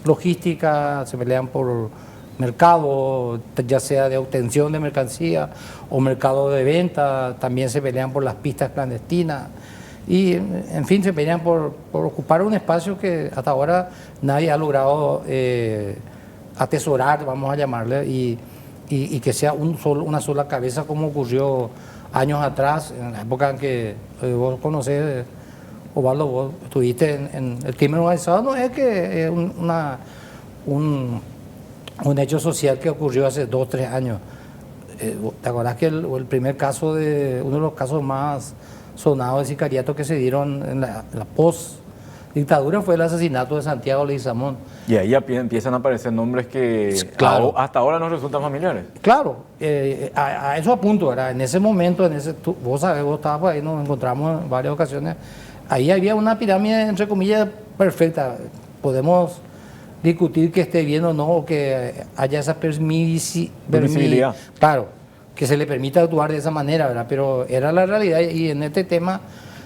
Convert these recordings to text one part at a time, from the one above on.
logística, se pelean por mercado, ya sea de obtención de mercancía o mercado de venta, también se pelean por las pistas clandestinas y en fin se pelean por ocupar un espacio que hasta ahora nadie ha logrado atesorar, vamos a llamarle, y que sea una sola cabeza como ocurrió años atrás, en la época en que vos conocés, Osvaldo, vos estuviste en el crimen organizado, no es que es un hecho social que ocurrió hace 2 o 3 años. ¿Te acordás que el primer caso, uno de los casos más sonados de sicariato que se dieron en la post-dictadura fue el asesinato de Santiago Leguizamón? Y ahí ya empiezan a aparecer nombres que claro, hasta ahora nos resultan familiares. Claro, a eso apunto, ¿verdad? En ese momento, vos sabés, vos estabas por ahí, nos encontramos en varias ocasiones, ahí había una pirámide, entre comillas, perfecta. Podemos discutir que esté bien o no, o que haya esa permisibilidad. Claro, que se le permita actuar de esa manera, ¿verdad? Pero era la realidad y en este tema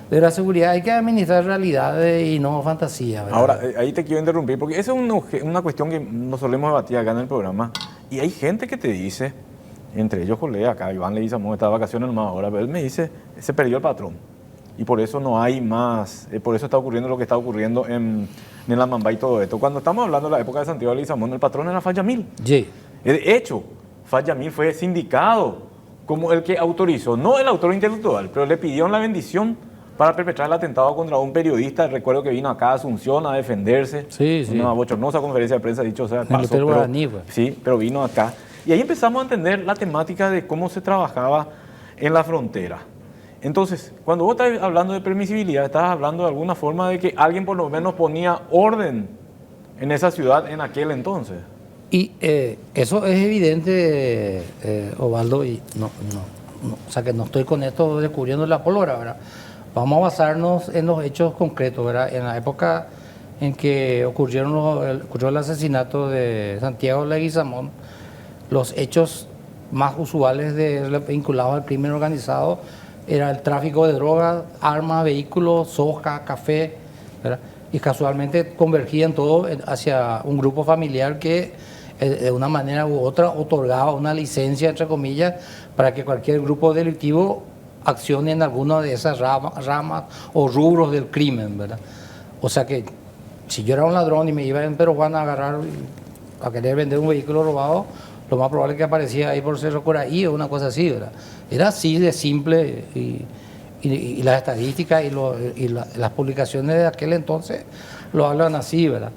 de la seguridad hay que administrar realidades y no fantasía, ¿verdad? Ahora, ahí te quiero interrumpir, porque esa es una cuestión que nos solemos debatir acá en el programa. Y hay gente que te dice, entre ellos colegas, acá Iván Leguizamón está de vacaciones nomás ahora, pero él me dice, se perdió el patrón. Y por eso no hay más, por eso está ocurriendo lo que está ocurriendo en la Mamba y todo esto. Cuando estamos hablando de la época de Santiago Leguizamón, el patrón era Fayamil. Sí. De hecho, Fayamil fue sindicado como el que autorizó, no el autor intelectual, pero le pidieron la bendición para perpetrar el atentado contra un periodista. Recuerdo que vino acá a Asunción a defenderse. Sí, sí. Una bochornosa conferencia de prensa, dicho sea, pasó, sí, pero vino acá. Y ahí empezamos a entender la temática de cómo se trabajaba en la frontera. Entonces, cuando vos estás hablando de permisibilidad, estás hablando de alguna forma de que alguien por lo menos ponía orden en esa ciudad en aquel entonces. Y eso es evidente, Osvaldo, y o sea que no estoy con esto descubriendo la pólvora, ¿verdad? Vamos a basarnos en los hechos concretos, ¿verdad? En la época en que ocurrió el asesinato de Santiago Leguizamón, los hechos más usuales vinculados al crimen organizado era el tráfico de drogas, armas, vehículos, soja, café, ¿verdad? Y casualmente convergían todo hacia un grupo familiar que de una manera u otra otorgaba una licencia, entre comillas, para que cualquier grupo delictivo accione en alguna de esas ramas o rubros del crimen, ¿verdad? O sea que si yo era un ladrón y me iba en Peruán a agarrar, a querer vender un vehículo robado, lo más probable es que aparecía ahí por Cerro Coraí o una cosa así, ¿verdad? Era así de simple y las estadísticas y las publicaciones de aquel entonces lo hablan así, ¿verdad?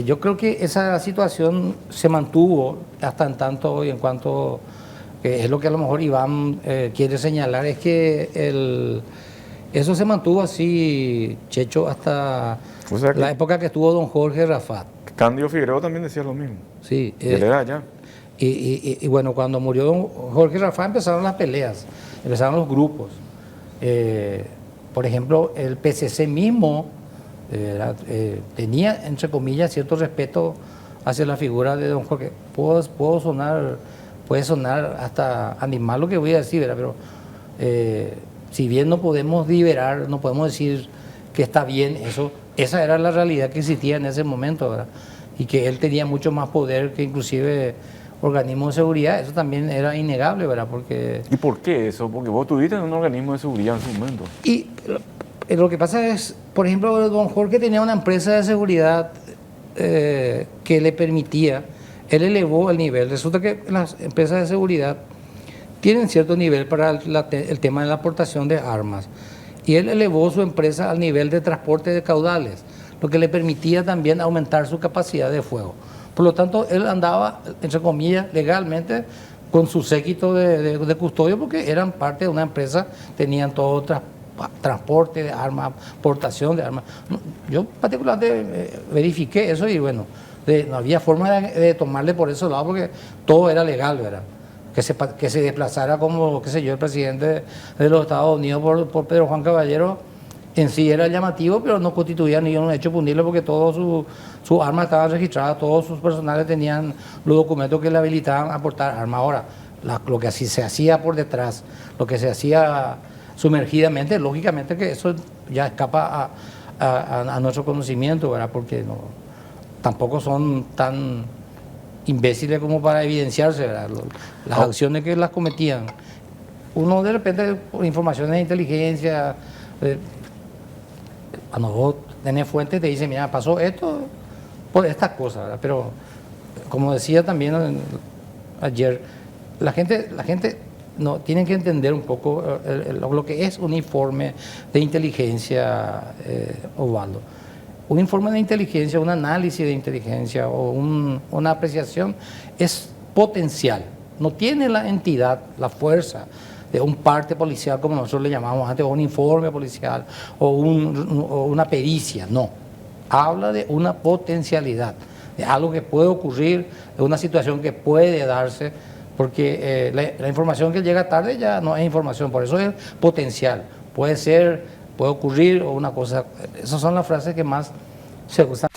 Yo creo que esa situación se mantuvo hasta en tanto y en cuanto, que es lo que a lo mejor Iván quiere señalar, es que eso se mantuvo así, Checho, hasta la época que estuvo don Jorge Rafat. Cándido Figueroa también decía lo mismo. Sí. Él era allá. Y bueno, cuando murió don Jorge Rafat empezaron las peleas, empezaron los grupos. Por ejemplo, el PCC mismo tenía, entre comillas, cierto respeto hacia la figura de don Jorge. Puede sonar hasta animal lo que voy a decir, ¿verdad? Pero si bien no podemos liberar, no podemos decir que está bien eso, esa era la realidad que existía en ese momento, ¿verdad? Y que él tenía mucho más poder que inclusive organismos de seguridad, eso también era innegable, ¿verdad? ¿Y por qué eso? Porque vos estuviste en un organismo de seguridad en su momento. Y lo que pasa es, por ejemplo, don Jorge tenía una empresa de seguridad que le permitía, él elevó el nivel. Resulta que las empresas de seguridad tienen cierto nivel para el tema de la aportación de armas. Y él elevó su empresa al nivel de transporte de caudales, lo que le permitía también aumentar su capacidad de fuego. Por lo tanto, él andaba, entre comillas, legalmente con su séquito de custodio, porque eran parte de una empresa, tenían todo transporte de armas, portación de armas. Yo particularmente verifiqué eso y bueno, no había forma de tomarle por ese lado porque todo era legal, ¿verdad? Que se desplazara como, qué sé yo, el presidente de los Estados Unidos por Pedro Juan Caballero, en sí era llamativo, pero no constituía ni un hecho punible porque todas sus armas estaban registradas, todos sus personales tenían los documentos que le habilitaban a portar armas. Ahora, lo que así se hacía por detrás, lo que se hacía sumergidamente, lógicamente que eso ya escapa a nuestro conocimiento, ¿verdad? Porque tampoco son tan imbéciles como para evidenciarse, ¿verdad? Las acciones que las cometían. Uno de repente, por informaciones de inteligencia, cuando vos tenés fuentes te dicen, mira, pasó esto por estas cosas, ¿verdad? Pero como decía también ayer, la gente no tiene que entender un poco lo que es un informe de inteligencia, Osvaldo. Un informe de inteligencia, un análisis de inteligencia o una apreciación es potencial. No tiene la entidad, la fuerza de un parte policial, como nosotros le llamamos antes, o un informe policial, o una pericia, no. Habla de una potencialidad, de algo que puede ocurrir, de una situación que puede darse, porque la información que llega tarde ya no es información, por eso es potencial. Puede ser, puede ocurrir o una cosa. Esas son las frases que más se usan.